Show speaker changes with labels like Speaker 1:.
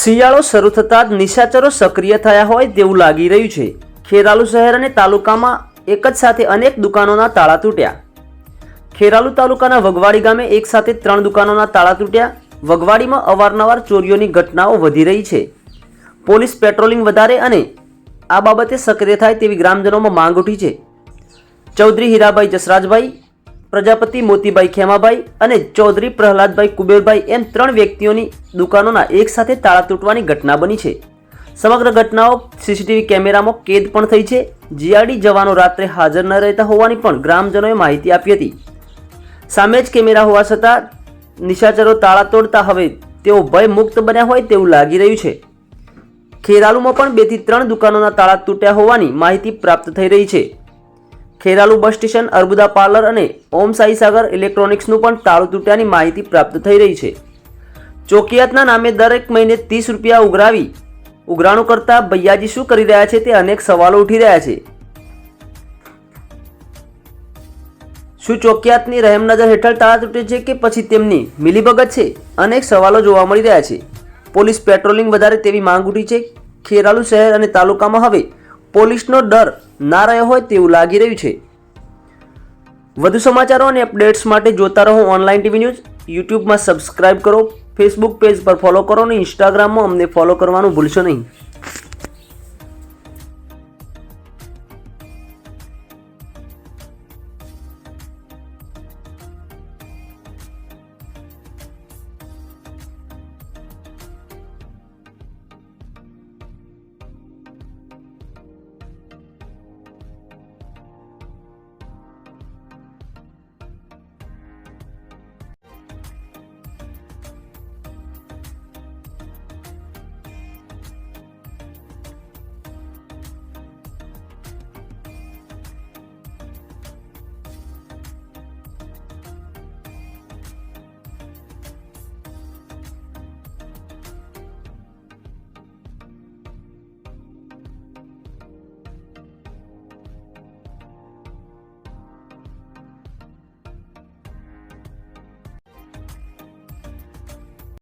Speaker 1: શિયાળો શરૂ થતાં જ નિશાચરો સક્રિય થયા હોય તેવું લાગી રહ્યું છે। ખેરાલુ શહેર અને તાલુકામાં એક જ સાથે અનેક દુકાનોના તાળા તૂટ્યા। ખેરાલુ તાલુકાના વગવાડી ગામે એક સાથે 3 દુકાનોના તાળા તૂટ્યા। વગવાડીમાં અવારનવાર ચોરીઓની ઘટનાઓ વધી રહી છે। પોલીસ પેટ્રોલિંગ વધારે અને આ બાબતે સક્રિય થાય તેવી ગ્રામજનોમાં માંગ ઉઠી છે। ચૌધરી હીરાભાઈ જસરાજભાઈ, પ્રજાપતિ મોતીભાઈ ખેમાભાઈ અને ચૌધરી પ્રહલાદભાઈ કુબેરભાઈ એમ 3 વ્યક્તિઓની દુકાનોના એક સાથે તાળા તૂટવાની ઘટના બની છે। સમગ્ર ઘટનાઓ સીસીટીવી કેમેરામાં કેદ પણ થઈ છે। જીઆરડી જવાનો રાત્રે હાજર ન રહેતા હોવાની પણ ગ્રામજનોએ માહિતી આપી હતી। સામે જ કેમેરા હોવા છતાં નિશાચરો તાળા તોડતા હવે તેઓ ભય મુક્ત બન્યા હોય તેવું લાગી રહ્યું છે। ખેરાલુમાં પણ 2 થી 3 દુકાનોના તાળા તૂટ્યા હોવાની માહિતી પ્રાપ્ત થઈ રહી છે। Kheralu bus station, Arbuda parlour અને ઓમ સાઈ સાગર ઇલેક્ટ્રોનિક્સનું પણ તાળું તૂટ્યાની માહિતી પ્રાપ્ત થઈ રહી છે। ચોકિયાતના નામે દરેક મહિને 30 રૂપિયા ઉઘરાણું કરતા ભૈયાજી શું કરી રહ્યા છે તે અનેક સવાલો ઉઠી રહ્યા છે। શું ચોકિયાતની રહેમનજર હેઠળ તાળા તૂટે છે કે પછી તેમની મિલીભગત છે? અનેક સવાલો જોવા મળી રહ્યા છે। પોલીસ પેટ્રોલિંગ વધારે તેવી માંગ ઉઠી છે। ખેરાલુ શહેર અને તાલુકામાં હવે પોલીસનો ડર ના રહ્યો હોય તેવું લાગી રહ્યું છે। વધુ સમાચારો અને અપડેટ્સ માટે જોતા રહો ઓનલાઈન ટીવી ન્યૂઝ। યુટ્યુબમાં સબસ્ક્રાઇબ કરો, ફેસબુક પેજ પર ફોલો કરો અને ઇન્સ્ટાગ્રામમાં અમને ફોલો કરવાનું ભૂલશો નહીં।